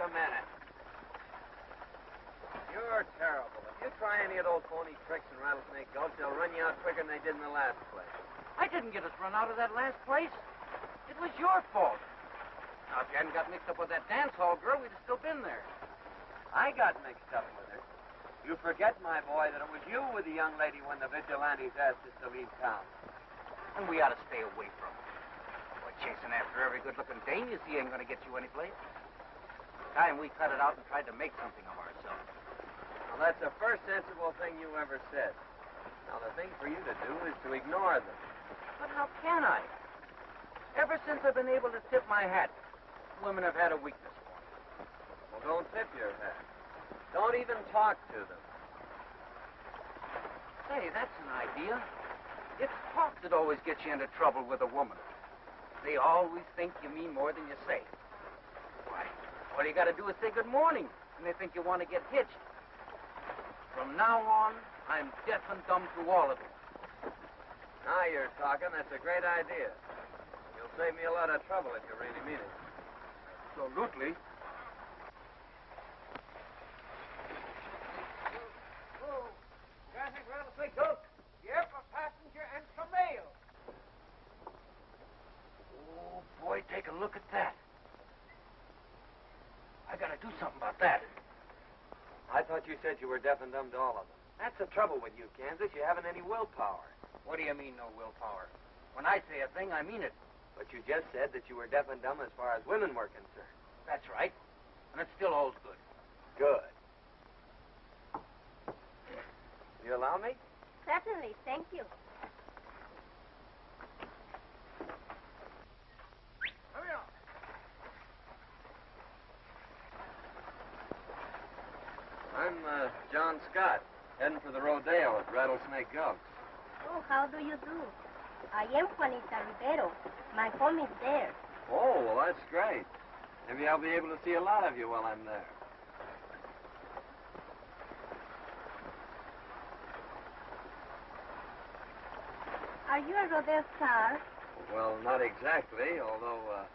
a minute. You're terrible. If you try any of those phony tricks in Rattlesnake Gulch, they'll run you out quicker than they did in the last place. I didn't get us run out of that last place. It was your fault. Now, if you hadn't got mixed up with that dance hall girl, we'd have still been there. I got mixed up with her. You forget, my boy, that it was you with the young lady when the vigilantes asked us to leave town. And we ought to stay away from her. Boy, chasing after every good-looking dame you see ain't going to get you anyplace. It's time we cut it out and tried to make something of ourselves. Well, that's the first sensible thing you ever said. Now, the thing for you to do is to ignore them. But how can I? Ever since I've been able to tip my hat, women have had a weakness for me. Well, don't tip your hat. Don't even talk to them. Say, that's an idea. It's talk that always gets you into trouble with a woman. They always think you mean more than you say. Why, all you got to do is say good morning, and they think you want to get hitched. From now on, I'm deaf and dumb to all of it. Now you're talking. That's a great idea. You'll save me a lot of trouble if you really mean it. Absolutely. Oh, traffic Rattlesnake Gulch. Here for passenger and for mail. Oh, boy, take a look at that. I gotta do something about that. I thought you said you were deaf and dumb to all of them. That's the trouble with you, Kansas. You haven't any willpower. What do you mean, no willpower? When I say a thing, I mean it. But you just said that you were deaf and dumb as far as women were concerned. That's right. And it still holds good. Good. You allow me? Certainly, thank you. Hurry up. I'm John Scott, heading for the rodeo at Rattlesnake Gulch. Oh, how do you do? I am Juanita Rivero. My home is there. Oh, well, that's great. Maybe I'll be able to see a lot of you while I'm there. Are you a rodeo star? Well, not exactly, although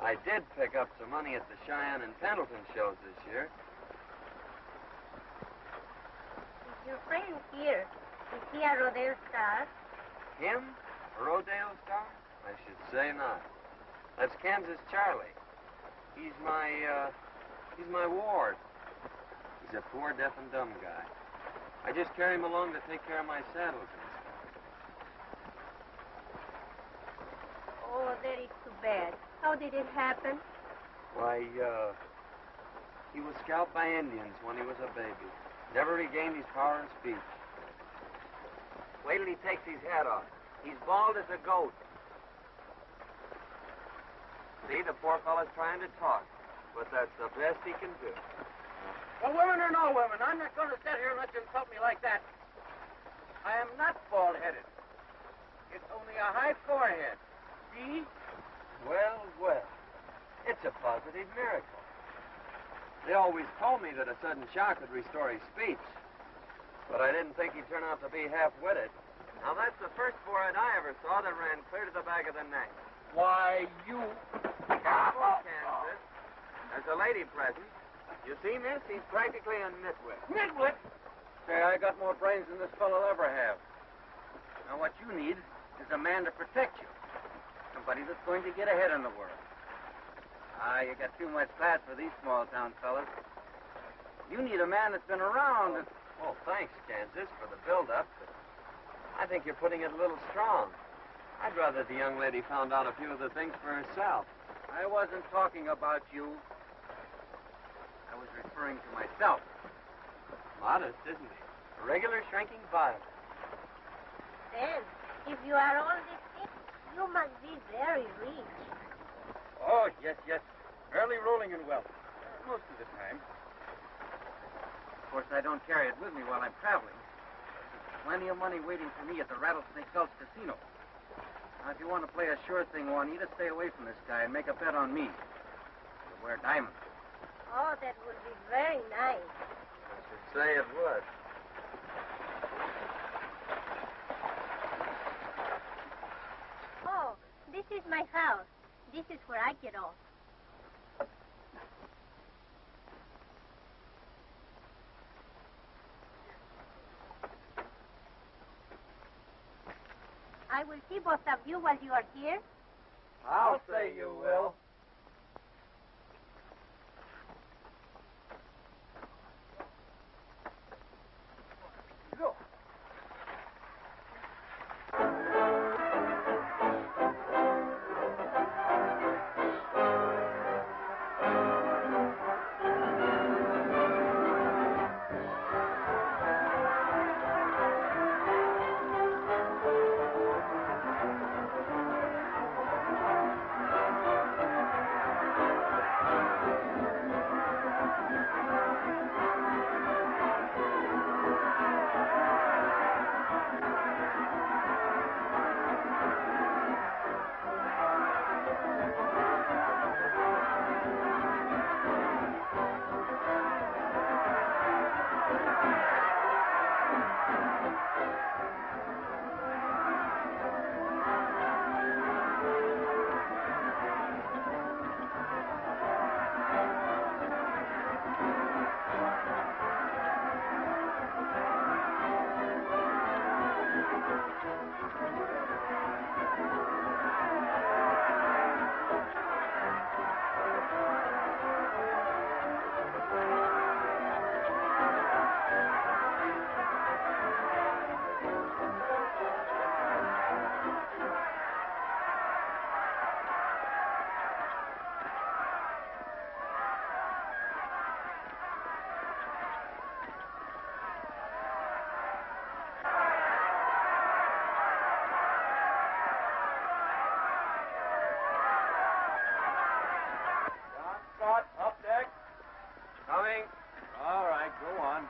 I did pick up some money at the Cheyenne and Pendleton shows this year. Is your friend here? Is he a rodeo star? Him? A rodeo star? I should say not. That's Kansas Charlie. He's my ward. He's a poor deaf and dumb guy. I just carry him along to take care of my saddles and stuff. Oh, that is too bad. How did it happen? Why, he was scalped by Indians when he was a baby. Never regained his power of speech. Wait till he takes his hat off. He's bald as a goat. See, the poor fellow's trying to talk, but that's the best he can do. Well, women or no women, I'm not going to sit here and let you insult me like that. I am not bald-headed. It's only a high forehead. See? Well, well. It's a positive miracle. They always told me that a sudden shock would restore his speech, but I didn't think he'd turn out to be half-witted. Now, that's the first forehead I ever saw that ran clear to the back of the neck. Why, you... Careful, Kansas. There's a lady present. You see, miss, he's practically a nitwit. Nitwit? Say, I got more brains than this fellow'll ever have. Now, what you need is a man to protect you. Somebody that's going to get ahead in the world. Ah, you got too much class for these small-town fellas. You need a man that's been around and... Oh, thanks, Kansas, for the build-up, but I think you're putting it a little strong. I'd rather the young lady found out a few of the things for herself. I wasn't talking about you. I was referring to myself. Modest, isn't he? A regular shrinking violet. Then, if you are all these things, you must be very rich. Oh, yes, yes. Early rolling in wealth. Most of the time. Of course, I don't carry it with me while I'm traveling. There's plenty of money waiting for me at the Rattlesnake Gulch Casino. Now, if you want to play a sure thing, Juanita, stay away from this guy and make a bet on me. He'll wear diamonds. Oh, that would be very nice. I should say it would. Oh, this is my house. This is where I get off. I will see both of you while you are here. I'll say you will.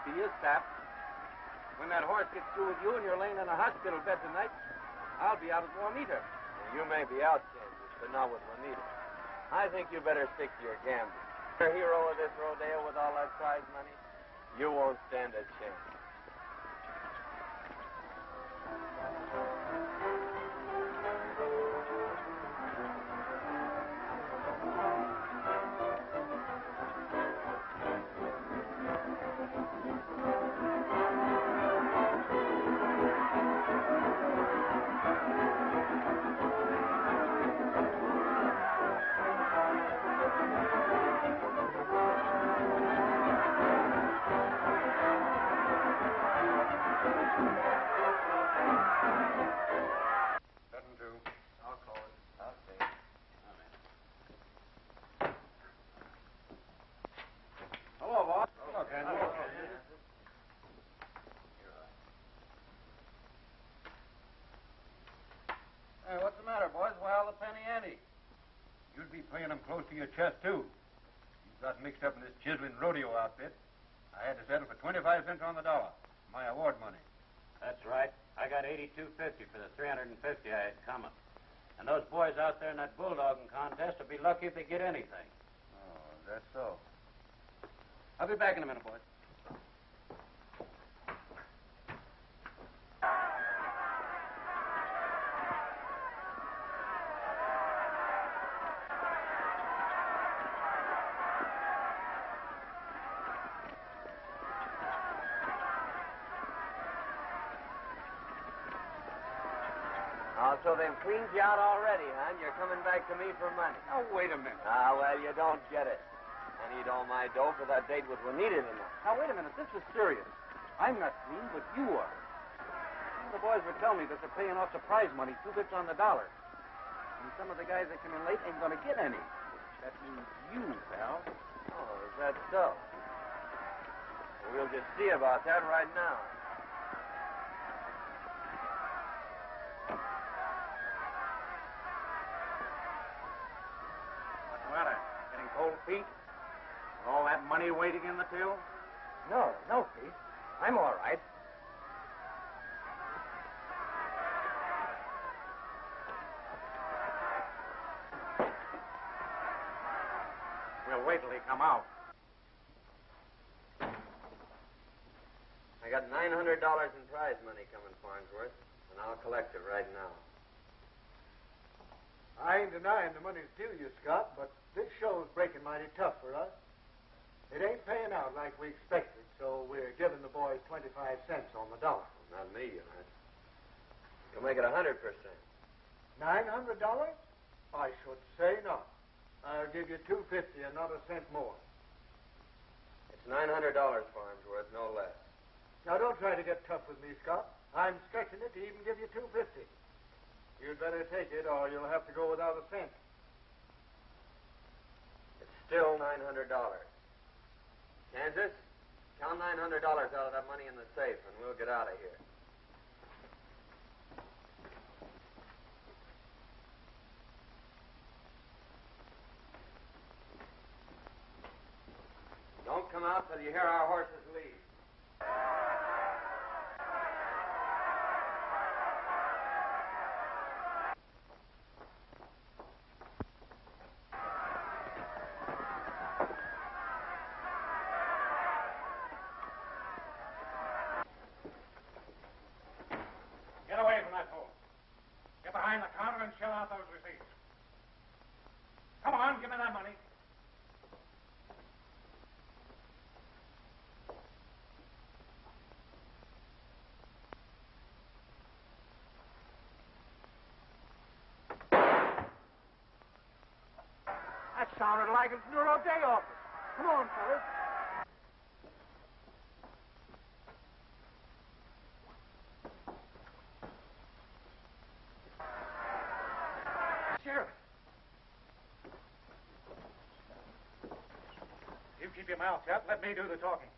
Be a sap. When that horse gets through with you and you're laying in a hospital bed tonight, I'll be out at Juanita. You may be out, Kansas, but not with Juanita. I think you better stick to your gambling. You're a hero of this rodeo with all that prize money. You won't stand a chance. Hey, what's the matter, boys? Why all the penny ante? You'd be playing them close to your chest, too. You got mixed up in this chiseling rodeo outfit. I had to settle for 25 cents on the dollar. My award money. That's right. I got $82.50 for the $350 I had coming. And those boys out there in that bulldogging contest will be lucky if they get anything. Oh, that's so. I'll be back in a minute, boys. Oh, so they've cleaned you out already, huh? And you're coming back to me for money. Now, wait a minute. Ah, well, you don't get it. I need all my dough for that date with Juanita tonight. Now, wait a minute. This is serious. I'm not clean, but you are. The boys were telling me that they're paying off the prize money, 2 bits on the dollar. And some of the guys that come in late ain't going to get any. That means you, pal. Oh, is that so? Well, we'll just see about that right now. What's the matter? Getting cold feet? With all that money waiting in the till? No, Pete. I'm all right. We'll wait till they come out. I got $900 in prize money coming, Farnsworth, and I'll collect it right now. I ain't denying the money's due you, Scott, but this show's breaking mighty tough for us. It ain't paying out like we expected, so we're giving the boys 25 cents on the dollar. Well, not me, all right. You'll make it 100%. $900? I should say not. I'll give you $250 and not a cent more. It's $900, Farnsworth, no less. Now, don't try to get tough with me, Scott. I'm stretching it to even give you $250. You'd better take it, or you'll have to go without a cent. It's still $900. Kansas, count $900 out of that money in the safe, and we'll get out of here. Don't come out till you hear our horses leave. Get away from that pole. Get behind the counter and shell out those receipts. Come on, give me that money. That sounded like it's the Rodeo office. Come on, fellas. Sheriff. You keep your mouth shut. Let me do the talking.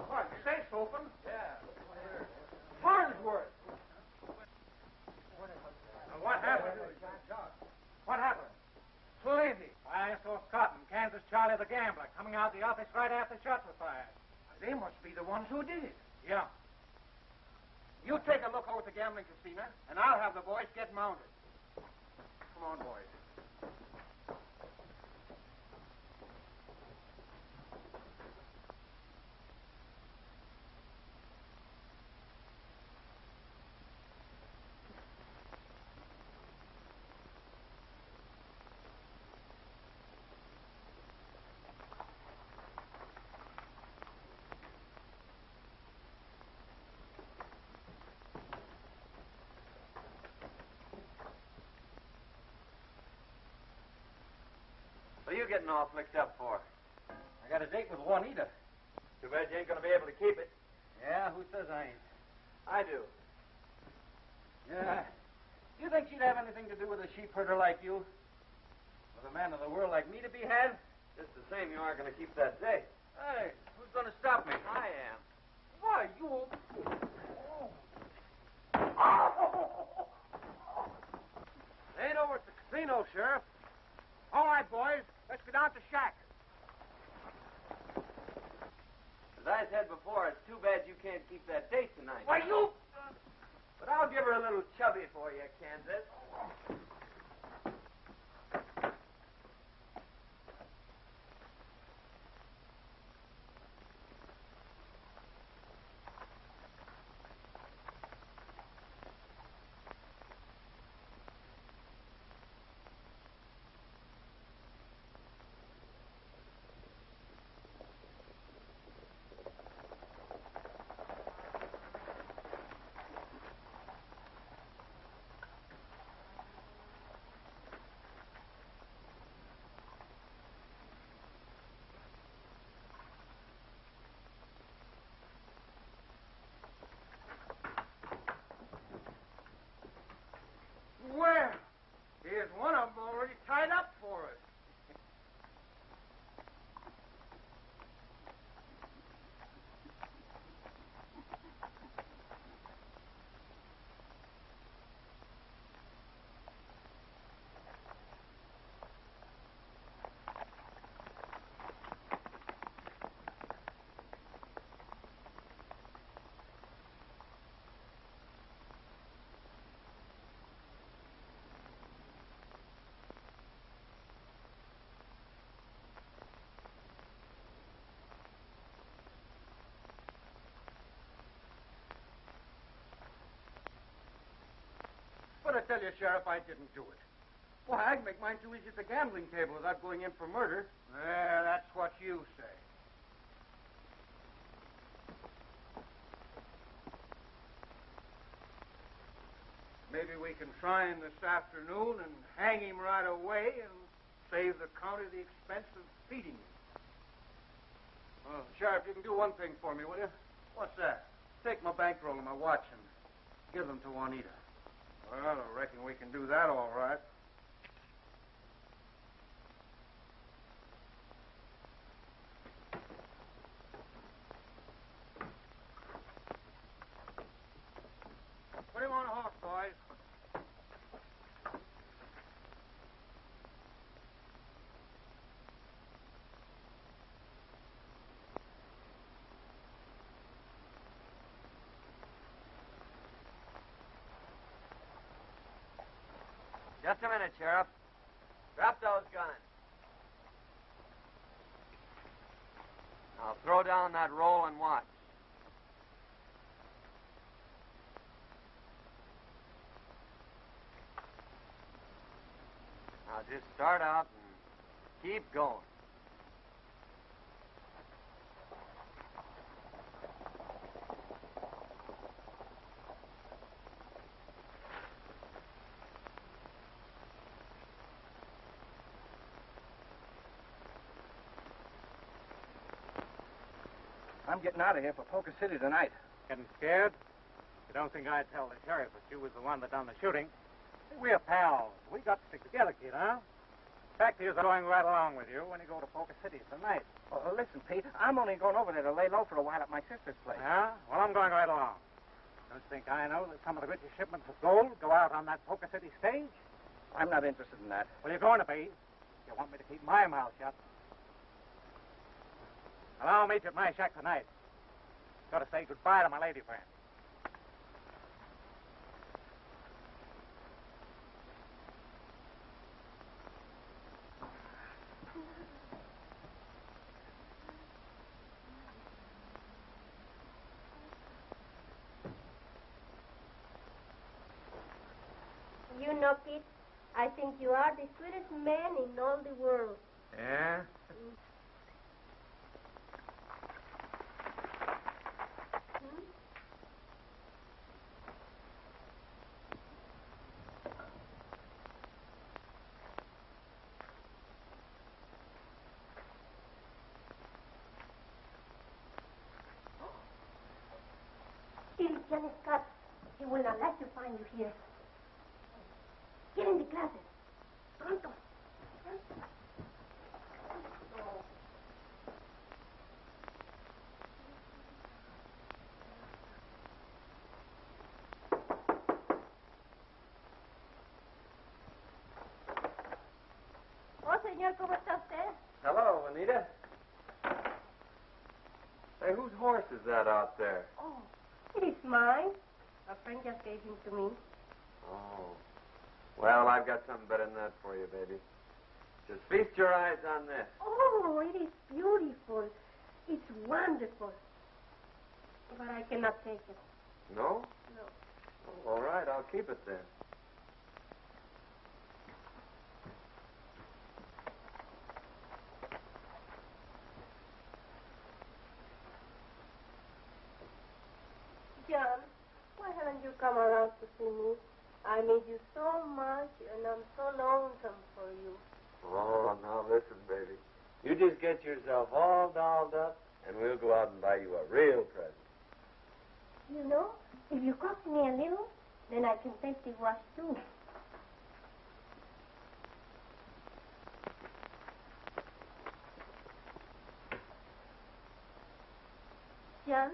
What, you say, Sopham? Yeah. Farnsworth. What happened? What happened? Plenty. I saw Scott and Kansas Charlie the gambler coming out of the office right after shots were fired. They must be the ones who did it. Yeah. You take a look over at the gambling casino, and I'll have the boys get mounted. Come on, boys. What are you getting all flicked up for? I got a date with Juanita. Too bad you ain't going to be able to keep it. Yeah, who says I ain't? I do. Yeah. You think she'd have anything to do with a sheep herder like you? With a man of the world like me to be had? Just the same, you aren't going to keep that date. Hey, who's going to stop me? I am. Why, you... Ain't over at the casino, Sheriff. All right, boys. Let's go down to Shack. As I said before, it's too bad you can't keep that date tonight. Why, you... But I'll give her a little chubby for you, Kansas. Well, here's one of them already tied up for us. But I tell you, Sheriff, I didn't do it. Why, I can make mine too easy at the gambling table without going in for murder. That's what you say. maybe we can try him this afternoon and hang him right away and save the county the expense of feeding him. Well, Sheriff, you can do one thing for me, will you? What's that? Take my bankroll and my watch and give them to Juanita. Well, I reckon we can do that all right. Put him on a horse, boys. Just a minute, Sheriff. Drop those guns. Now throw down that roll and watch. Now just start out and keep going. I'm getting out of here for Poker City tonight. Getting scared? You don't think I'd tell the sheriff that you was the one that done the shooting? We're pals. We got to stick together, kid, huh? Fact is, I'm going right along with you when you go to Poker City tonight. Oh, listen, Pete, I'm only going over there to lay low for a while at my sister's place. Yeah? Well, I'm going right along. Don't think I know that some of the richest shipments of gold go out on that Poker City stage? I'm not interested in that. Well, you're going to be. You want me to keep my mouth shut. Well, I'll meet you at my shack tonight. Got to say goodbye to my lady friend. You know, Pete, I think you are the sweetest man in all the world. Yeah? Jan Scott, he will not let you find you here. Get in the closet. Pronto. Oh, señor, ¿cómo está usted? Hello, Anita. Hey, whose horse is that out there? Oh, it is mine. A friend just gave him to me. Oh. Well, I've got something better than that for you, baby. Just feast your eyes on this. Oh, it is beautiful. It's wonderful. But I cannot take it. No? No. Oh, all right, I'll keep it then. John, why haven't you come around to see me? I miss you so much, and I'm so lonesome for you. Oh, now listen, baby. You just get yourself all dolled up, and we'll go out and buy you a real present. You know, if you cost me a little, then I can take the wash too. John,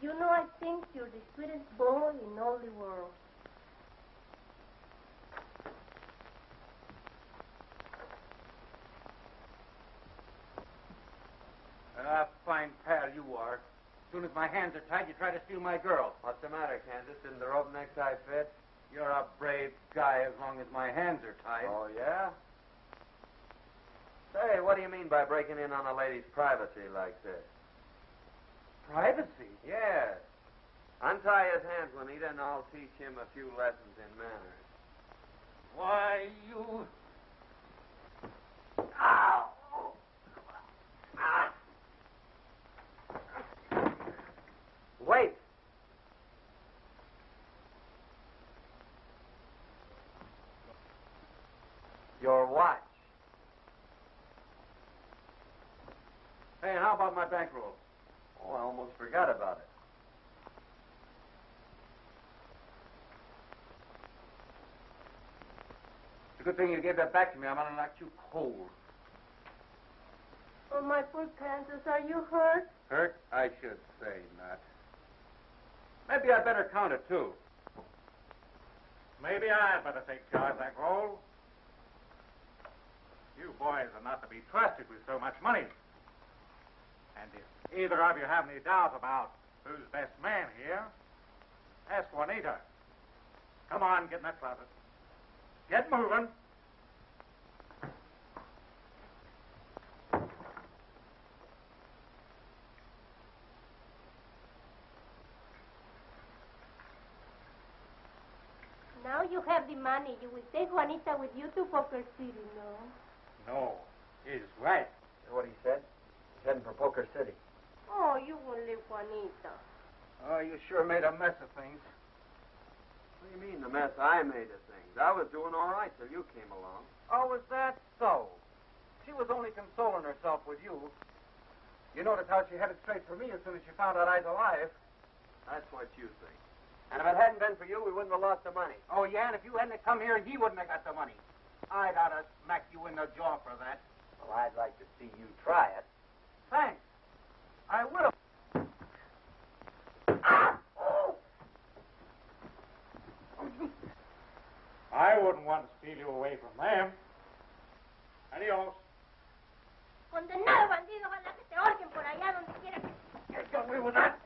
you know I think you're the sweetest boy in all the world. Fine pal you are. As soon as my hands are tied, you try to steal my girl. What's the matter, Kansas? Didn't the rope necktie fit? You're a brave guy as long as my hands are tied. Oh, yeah? Say, what do you mean by breaking in on a lady's privacy like this? Privacy? Yes. Untie his hands, Juanita, and I'll teach him a few lessons in manners. Why, you... Ow! Wait. about my bankroll? Oh, I almost forgot about it. It's a good thing you gave that back to me. I'm going to knock you cold. Oh, my poor Kansas, are you hurt? Hurt? I should say not. Maybe I'd better count it, too. Maybe I'd better take charge of that gold. You boys are not to be trusted with so much money. And if either of you have any doubt about who's best man here, ask Juanita. Come on, get in that closet. Get moving. Now you have the money. You will take Juanita with you to Poker City, no? No, he's right. Hear what he said? He's heading for Poker City. Oh, you won't leave Juanita. Oh, you sure made a mess of things. What do you mean, the mess I made of things? I was doing all right till you came along. Oh, was that so? She was only consoling herself with you. You notice how she headed straight for me as soon as she found out I was alive. That's what you think. And if it hadn't been for you, we wouldn't have lost the money. Oh, yeah, and if you hadn't come here, he wouldn't have got the money. I'd ought to smack you in the jaw for that. Well, I'd like to see you try it. Thanks. I will. I wouldn't want to steal you away from them. Adios. Condenado bandido, ojalá que te ahorquen por allá donde quiera que... Get away with that.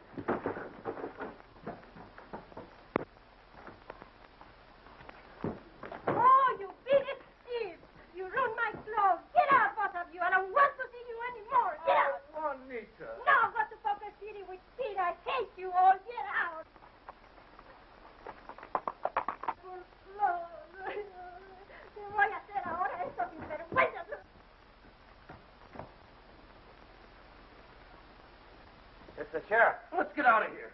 Oh, you big thief! You ruined my clothes. Get out, both of you. I don't want to see you anymore. Get out. Juanita. No, go to Poker City with Pete. I hate you all. Get out. Por favor. ¿Qué voy a hacer ahora? Esto sin vergüenza. It's the sheriff. Let's get out of here.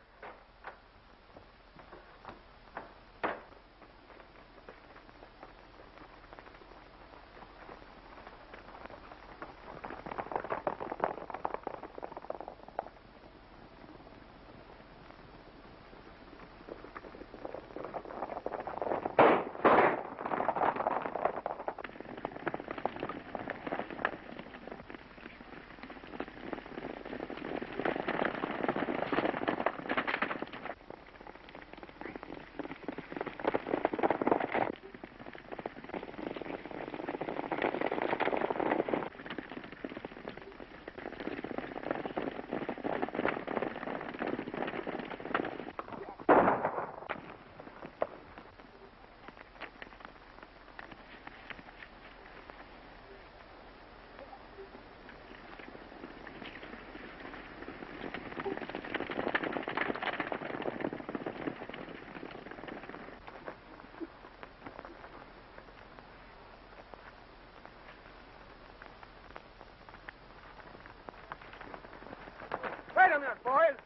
Wait a minute, boys.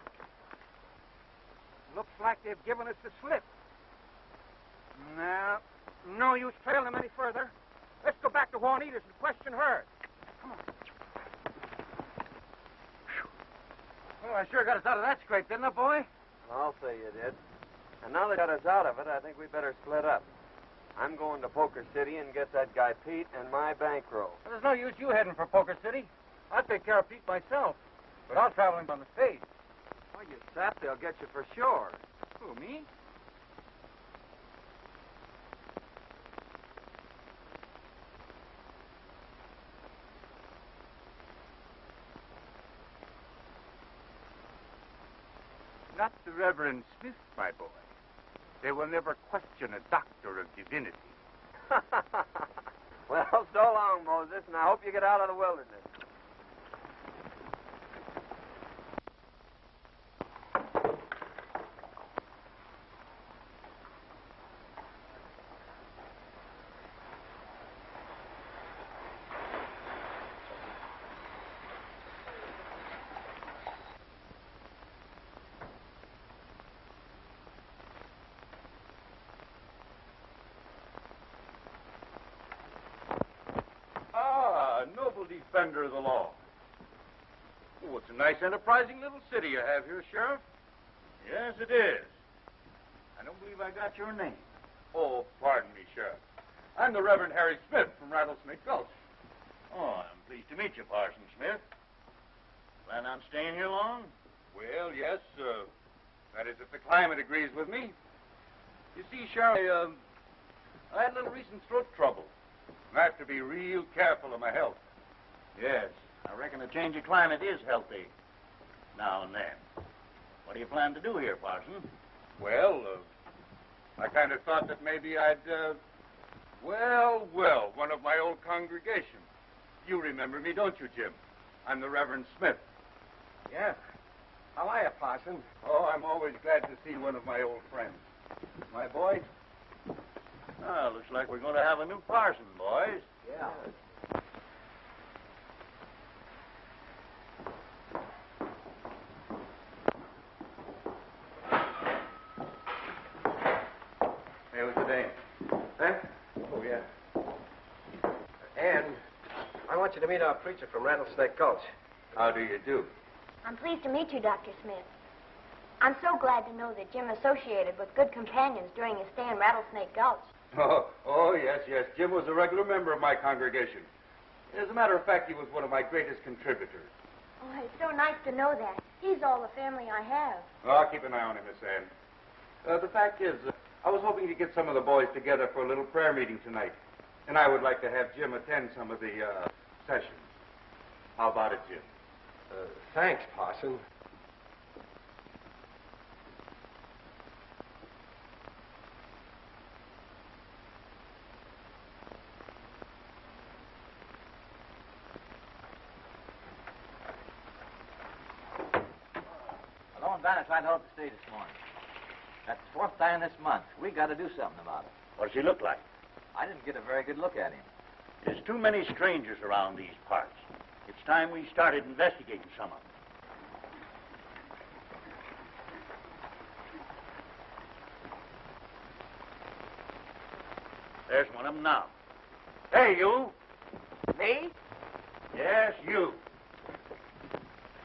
Looks like they've given us the slip. No use trailing them any further. Let's go back to Juanita's and question her. Come on. Well, I sure got us out of that scrape, didn't I, boy? I'll say you did. And now they got us out of it, I think we better split up. I'm going to Poker City and get that guy Pete and my bankroll. Well, there's no use you heading for Poker City. I'll take care of Pete myself. But I'll travel him on the stage. Oh, you sap, they'll get you for sure. Who, me? Not the Reverend Smith, my boy. They will never question a doctor of divinity. Well, so long, Moses, and I hope you get out of the wilderness. Noble defender of the law. Oh, it's a nice, enterprising little city you have here, Sheriff. Yes, it is. I don't believe I got your name. Oh, pardon me, Sheriff. I'm the Reverend Harry Smith from Rattlesnake Gulch. Oh, I'm pleased to meet you, Parson Smith. Plan on staying here long? Well, yes, that is if the climate agrees with me. You see, Sheriff, I had a little recent throat trouble. I have to be real careful of my health. Yes. I reckon a change of climate is healthy now and then. What do you plan to do here, Parson? Well, I kind of thought that maybe I'd, one of my old congregation. You remember me, don't you, Jim? I'm the Reverend Smith. Yeah. How are you, Parson? Oh, I'm always glad to see one of my old friends. My boy? Ah, looks like we're going to have a new parson, boys. Yeah. Hey, what's the name? Huh? Oh, yeah. Ann, I want you to meet our preacher from Rattlesnake Gulch. How do you do? I'm pleased to meet you, Dr. Smith. I'm so glad to know that Jim associated with good companions during his stay in Rattlesnake Gulch. Oh, yes. Jim was a regular member of my congregation. As a matter of fact, he was one of my greatest contributors. Oh, it's so nice to know that. He's all the family I have. Oh, I'll keep an eye on him, Miss Ann. The fact is, I was hoping to get some of the boys together for a little prayer meeting tonight. And I would like to have Jim attend some of the sessions. How about it, Jim? Thanks, Parson. Hello, and Banner tried to help the state this morning. That's the fourth time this month. We got to do something about it. What does he look like? I didn't get a very good look at him. There's too many strangers around these parts. It's time we started investigating some of them. There's one of them now. Hey, you. Me? Yes, you.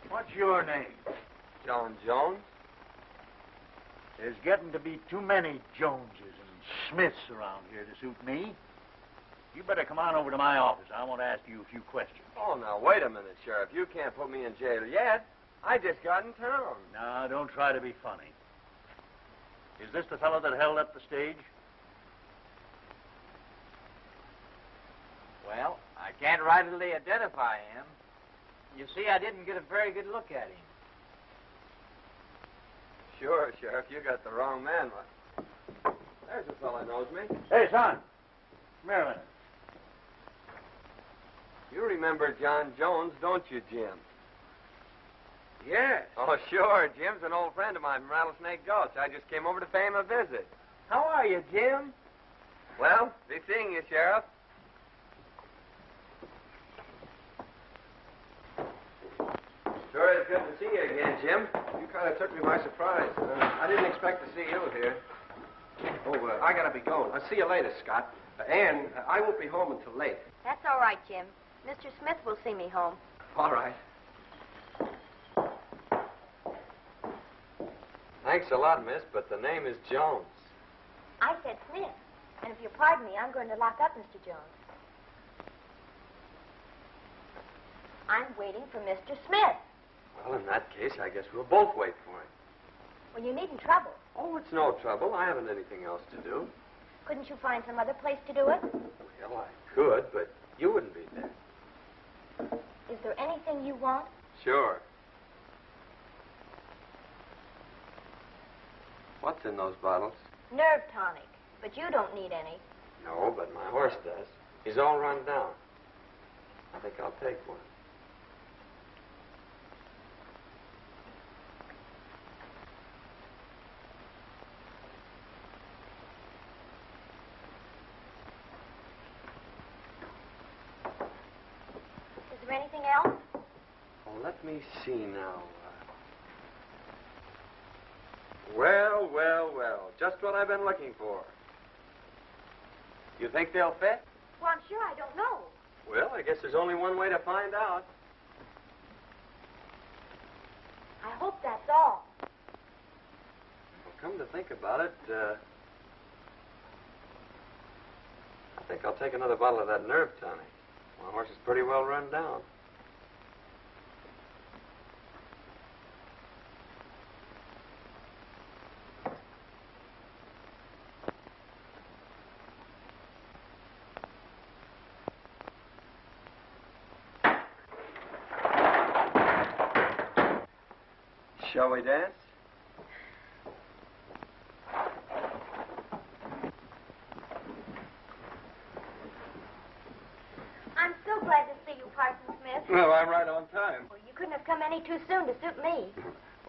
What's your name? John Jones? There's getting to be too many Joneses and Smiths around here to suit me. You better come on over to my office. I want to ask you a few questions. Oh, now, wait a minute, Sheriff. You can't put me in jail yet. I just got in town. Now, don't try to be funny. Is this the fellow that held up the stage? Well, I can't rightly identify him. You see, I didn't get a very good look at him. Sure, Sheriff. You got the wrong man. There's a fellow knows me. Hey, son. Come here a minute. You remember John Jones, don't you, Jim? Yes. Oh, sure. Jim's an old friend of mine from Rattlesnake Gulch. I just came over to pay him a visit. How are you, Jim? Well, be seeing you, Sheriff. Sure is good to see you again, Jim. You kind of took me by surprise. I didn't expect to see you here. Oh, I gotta be going. I'll see you later, Scott. Ann, I won't be home until late. That's all right, Jim. Mr. Smith will see me home. All right. Thanks a lot, miss, but the name is Jones. I said Smith. And if you pardon me, I'm going to lock up Mr. Jones. I'm waiting for Mr. Smith. Well, in that case, I guess we'll both wait for him. Well, you needn't trouble. Oh, it's no trouble. I haven't anything else to do. Couldn't you find some other place to do it? Well, I could, but you wouldn't be there. Is there anything you want? Sure. What's in those bottles? Nerve tonic. But you don't need any. No, but my horse does. He's all run down. I think I'll take one. Is there anything else? Well, let me see now. Well. Just what I've been looking for. You think they'll fit? Well, I'm sure I don't know. Well, I guess there's only one way to find out. I hope that's all. Well, come to think about it, I think I'll take another bottle of that nerve tonic. My horse is pretty well run down. Shall we dance? I'm so glad to see you, Parson Smith. Well, I'm right on time. Well, you couldn't have come any too soon to suit me.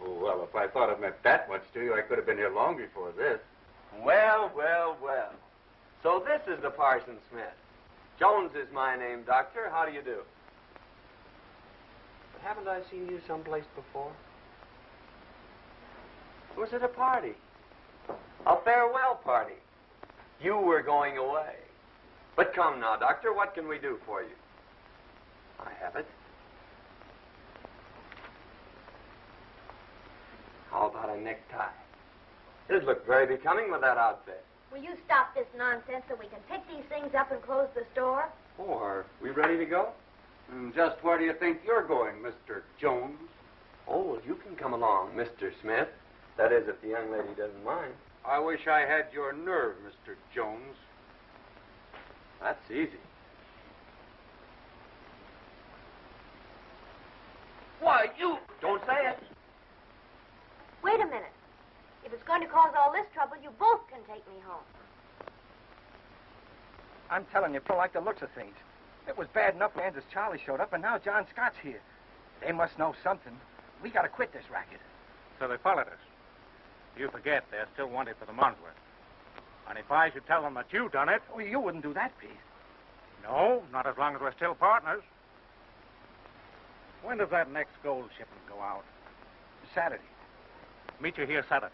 Oh, well, if I thought it meant that much to you, I could have been here long before this. Well, well, well. So this is the Parson Smith. Jones is my name, Doctor. How do you do? But haven't I seen you someplace before? Was it a party? A farewell party. You were going away. But come now, Doctor, what can we do for you? I have it. How about a necktie? It'd look very becoming with that outfit. Will you stop this nonsense so we can pick these things up and close the store? Oh, are we ready to go? And just where do you think you're going, Mr. Jones? Oh, well, you can come along, Mr. Smith. That is, if the young lady doesn't mind. I wish I had your nerve, Mr. Jones. That's easy. Why, you... Don't say it. Wait a minute. If it's going to cause all this trouble, you both can take me home. I'm telling you, Phil, like the looks of things. It was bad enough Kansas Charlie showed up, and now John Scott's here. They must know something. We got to quit this racket. So they followed us. You forget they're still wanted for the Mondsworth. And if I should tell them that you done it... Oh, you wouldn't do that, Pete. No, not as long as we're still partners. When does that next gold shipment go out? Saturday. Meet you here Saturday.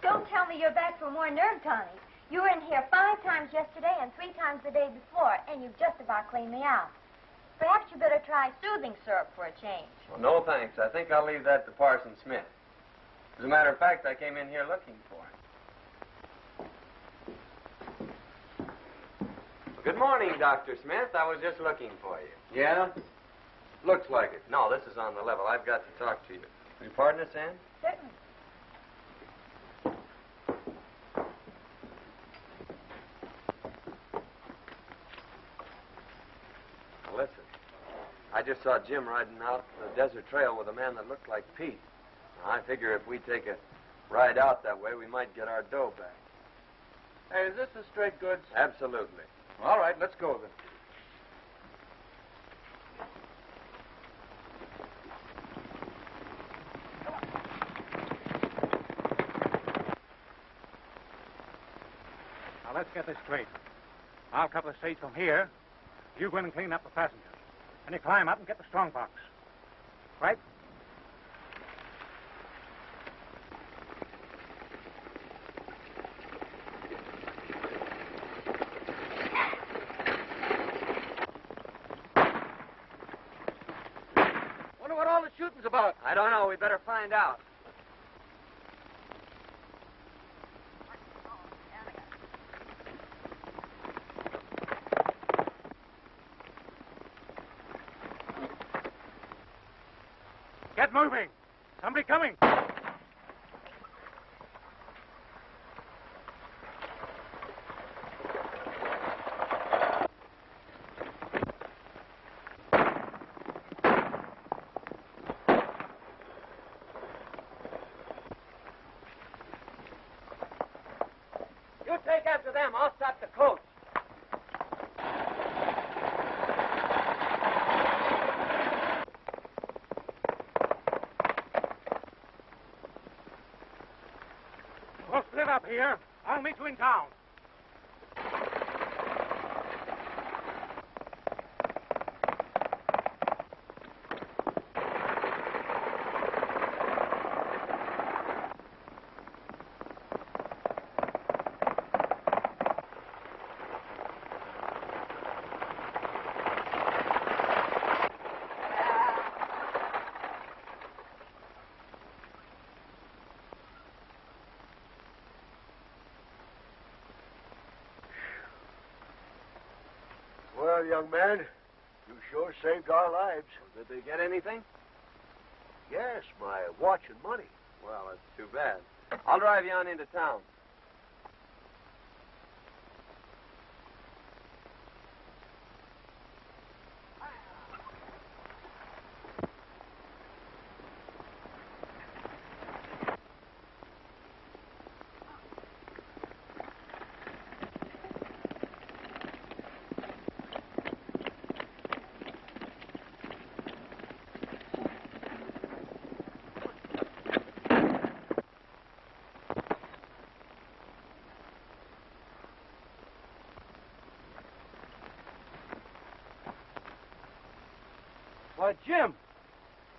Don't tell me you're back for more nerve tonics. You were in here 5 times yesterday and 3 times the day before, and you've just about cleaned me out. Perhaps you better try soothing syrup for a change. Well, no, thanks. I think I'll leave that to Parson Smith. As a matter of fact, I came in here looking for him. Good morning, Dr. Smith. I was just looking for you. Yeah? Looks like it. No, this is on the level. I've got to talk to you. Will you pardon us, Ann? Certainly. Listen, I just saw Jim riding out the desert trail with a man that looked like Pete. Now, I figure if we take a ride out that way, we might get our dough back. Hey, is this the straight goods? Absolutely. All right, let's go then. Now, let's get this straight. I'll cut the stage from here. You go in and clean up the passengers. And you climb up and get the strong box. Right? Wonder what all the shooting's about. I don't know. We better find out. Get moving. Somebody coming. You take after them. I'll stop the coach. We'll split up here. I'll meet you in town. All right. Let's get this straight. I'll cut the stage from here. You go in and clean up the passengers. And you climb up and get the strong box. Right? Yes, sir. We'll split up here. I'll meet you in town. Well, young man, you sure saved our lives. Did they get anything? Yes, my watch and money. Well, that's too bad. I'll drive you on into town. Why, Jim,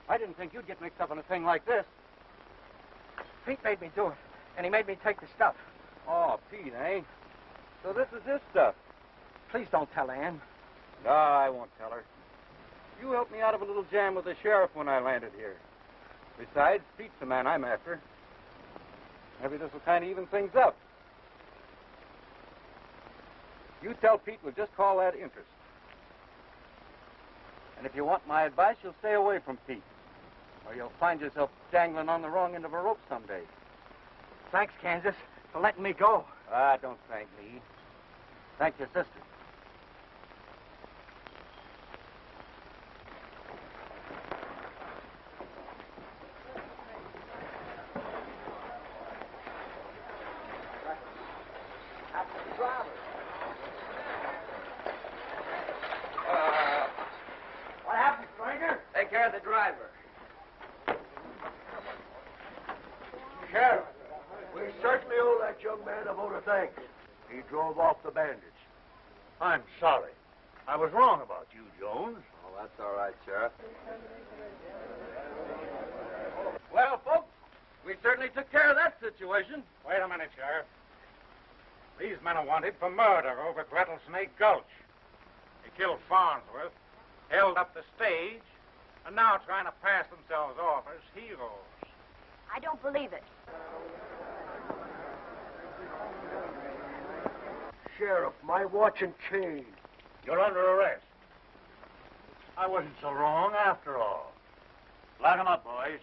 I didn't think you'd get mixed up in a thing like this. Pete made me do it, and he made me take the stuff. Oh, Pete, eh? So this is his stuff. Please don't tell Ann. No, I won't tell her. You helped me out of a little jam with the sheriff when I landed here. Besides, Pete's the man I'm after. Maybe this will kind of even things up. You tell Pete we'll just call that interest. And if you want my advice, you'll stay away from Pete, or you'll find yourself dangling on the wrong end of a rope someday. Thanks, Kansas, for letting me go. Ah, don't thank me. Thank your sister. What happened, stranger? Take care of the driver. Sheriff, we certainly owe that young man a vote of thanks. He drove off the bandits. I'm sorry. I was wrong about you, Jones. Oh, that's all right, Sheriff. Well, folks, we certainly took care of that situation. Wait a minute, Sheriff. These men are wanted for murder over at Rattlesnake Gulch. They killed Farnsworth, held up the stage, and now trying to pass themselves off as heroes. I don't believe it. Sheriff, my watch and chain. You're under arrest. I wasn't so wrong after all. Lock 'em up, boys.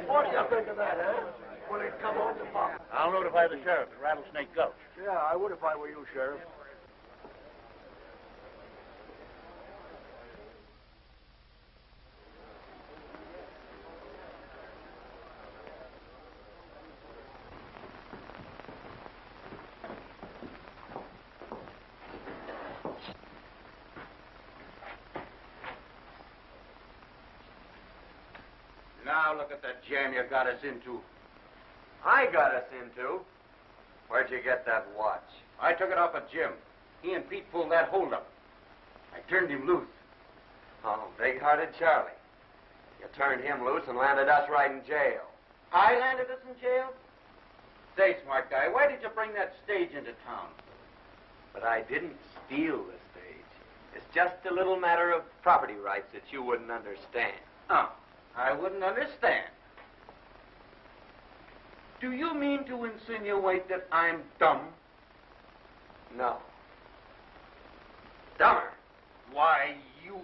What do you think of that, eh? Will it come home to Pop? I'll notify the sheriff at Rattlesnake Gulch. Yeah, I would if I were you, Sheriff. Now look at the jam you got us into. I got us into. Where'd you get that watch? I took it off of Jim. He and Pete pulled that holdup. I turned him loose. Oh, big-hearted Charlie. You turned him loose and landed us right in jail. I landed us in jail? Say, smart guy, why did you bring that stage into town? But I didn't steal the stage. It's just a little matter of property rights that you wouldn't understand. Oh, I wouldn't understand. Do you mean to insinuate that I'm dumb? No. Dumber. Why, you...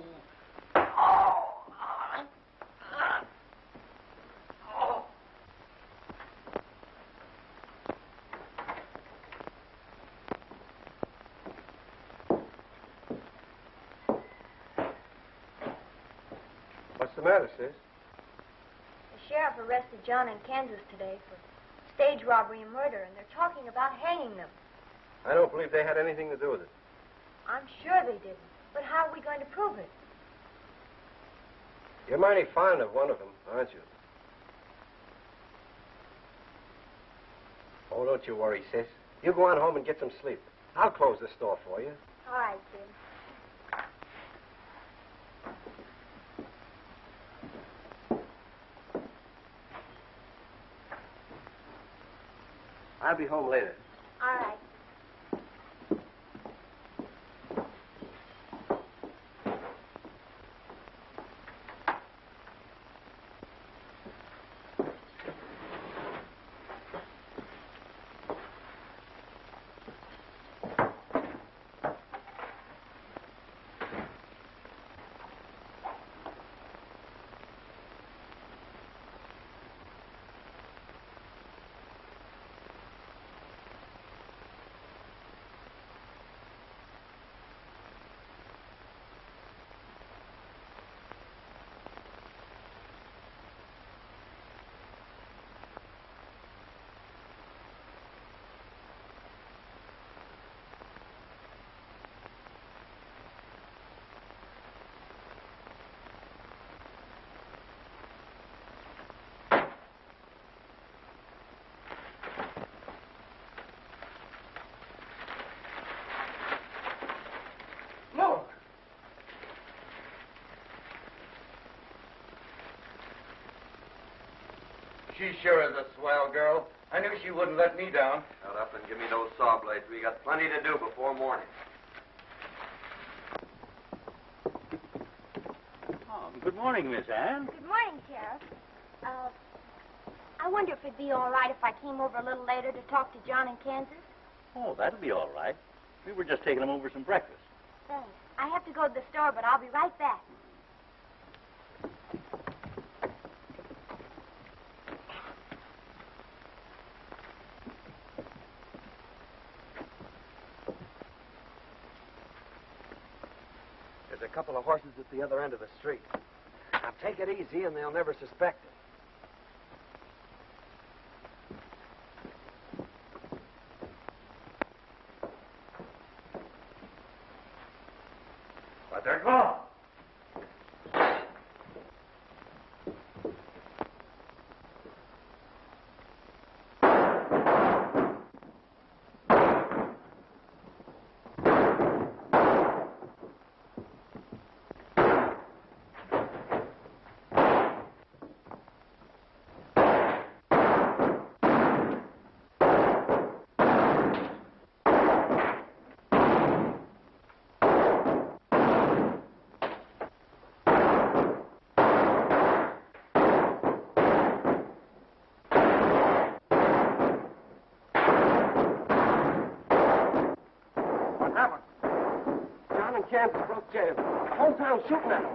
What's the matter, sis? The sheriff arrested John in Kansas today for stage robbery and murder, and they're talking about hanging them. I don't believe they had anything to do with it. I'm sure they didn't. But how are we going to prove it? You're mighty fond of one of them, aren't you? Oh, don't you worry, sis. You go on home and get some sleep. I'll close the store for you. All right, Jim. I'll be home later. All right. She sure is a swell girl. I knew she wouldn't let me down. Shut up and give me those saw blades. We got plenty to do before morning. Oh, good morning, Miss Anne. Good morning, Sheriff. I wonder if it'd be all right if I came over a little later to talk to John in Kansas. Oh, that'll be all right. We were just taking him over some breakfast. Thanks. I have to go to the store, but I'll be right back. There's a couple of horses at the other end of the street. Now, take it easy, and they'll never suspect it. But they're gone. Kansas broke jail. The whole town's shooting at him.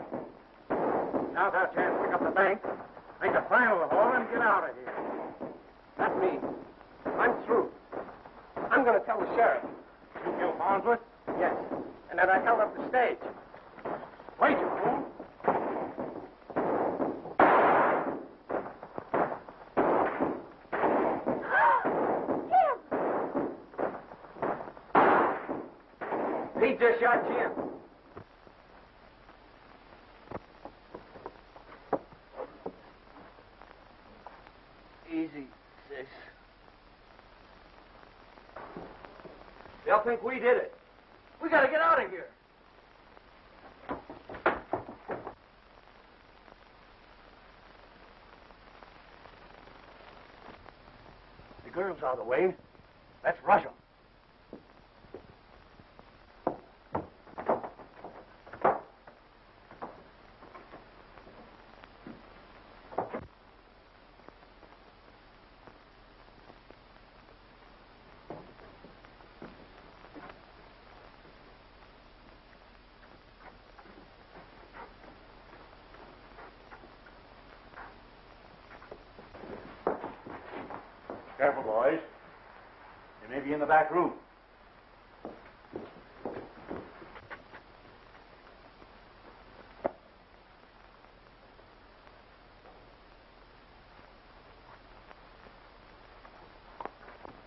Now's our chance to pick up the bank, make a final haul, and get out of here. Not me. I'm through. I'm going to tell the sheriff. You killed Farnsworth? Yes. And that I held up the stage. Wait, you fool. He just shot Jim. Easy, sis. They'll think we did it. We gotta get out of here. The girl's out of the way. Let's rush 'em. Careful, boys. They may be in the back room.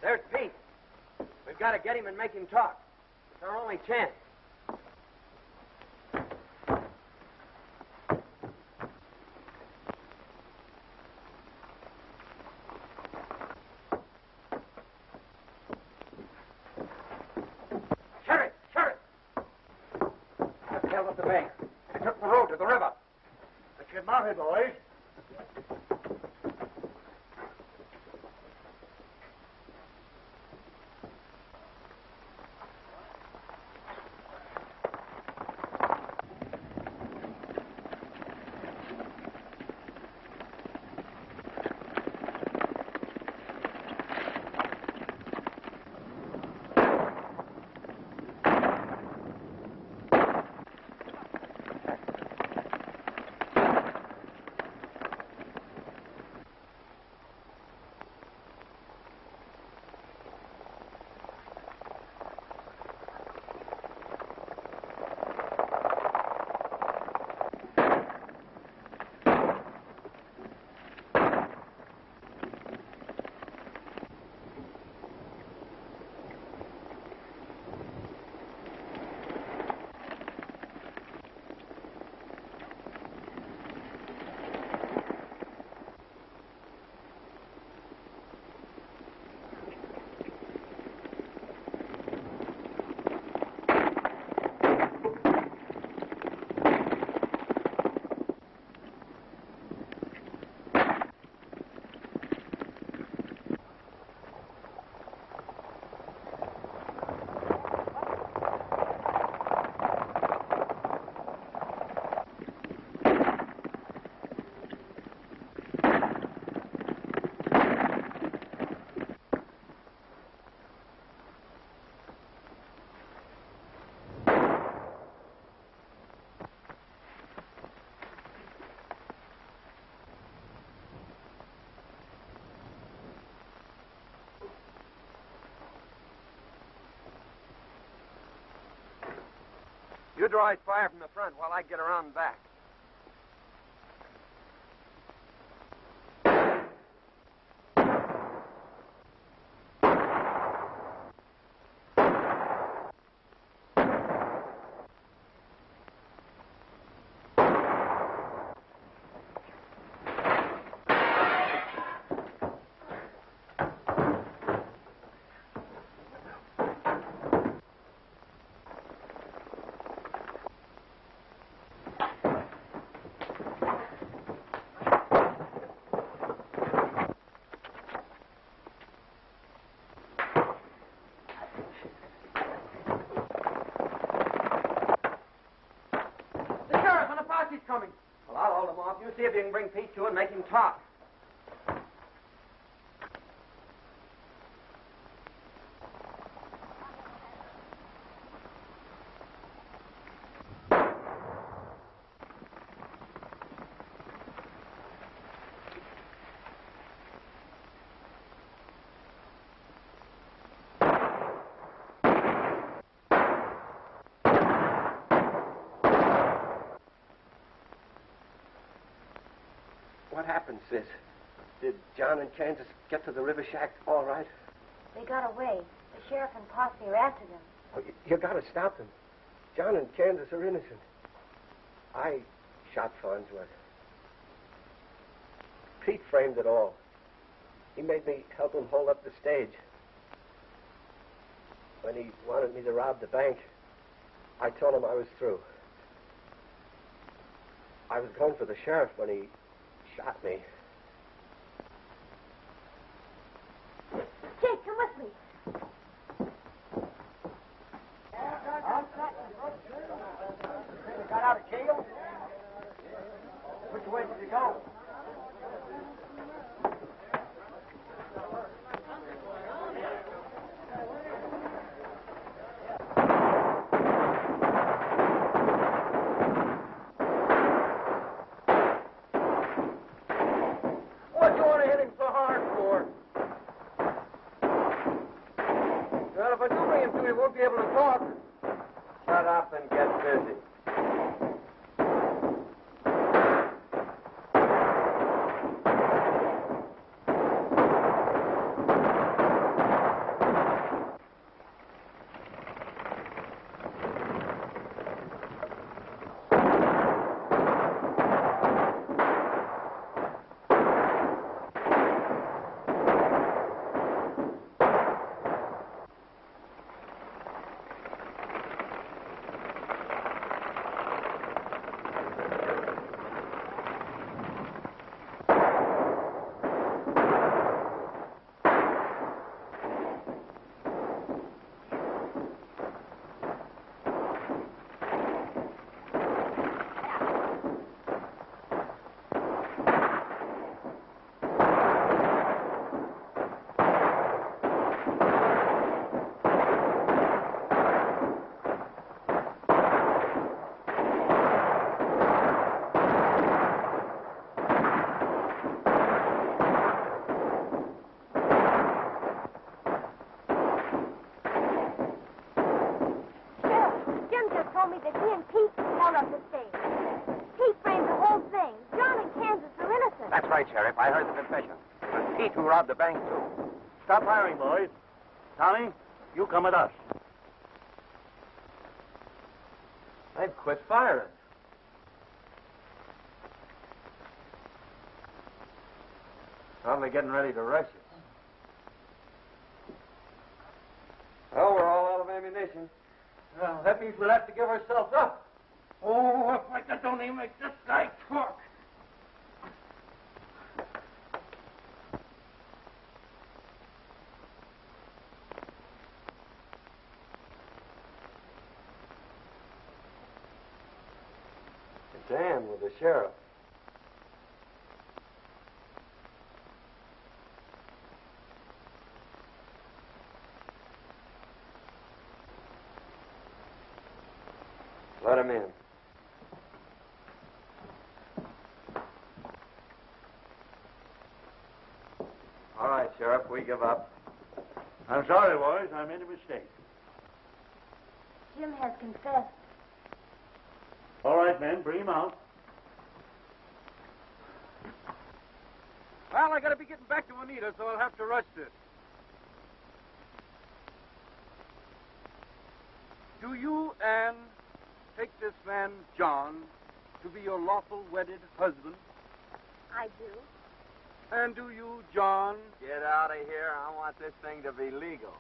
There's Pete. We've got to get him and make him talk. It's our only chance. Sheriff! Just held up the bank. They took the road to the river. Let's get mounted, boys. You draw his fire from the front while I get around back. He's coming. Well, I'll hold him off. You see if you can bring Pete to and make him talk. What happened, Sis? Did John and Kansas get to the river shack all right? They got away. The sheriff and posse are after them. Oh, you got to stop them. John and Kansas are innocent. I shot Farnsworth. Pete framed it all. He made me help him hold up the stage. When he wanted me to rob the bank, I told him I was through. I was going for the sheriff when he shot me. Jake, come with me. Got out of jail? Which way did you go? What you want to hit him so hard for? Well, if I do bring him to, he won't be able to talk. Shut up and get busy. Told me that he and Pete held up the stage. Pete framed the whole thing. John and Kansas are innocent. That's right, Sheriff. I heard the confession. It was Pete who robbed the bank, too. Stop firing, boys. Tommy, you come with us. They've quit firing. Probably getting ready to rush us. Well, we're all out of ammunition. Well, that means we'll have to give ourselves up. Oh, if I could only make this guy talk. Dan with the sheriff. Let him in. All right, Sheriff, we give up. I'm sorry, boys. I made a mistake. Jim has confessed. All right, men, bring him out. Well, I gotta be getting back to Juanita, so I'll have to rush this. Do you, Anne, take this man, John, to be your lawful wedded husband? I do. And do you, John? Get out of here. I want this thing to be legal.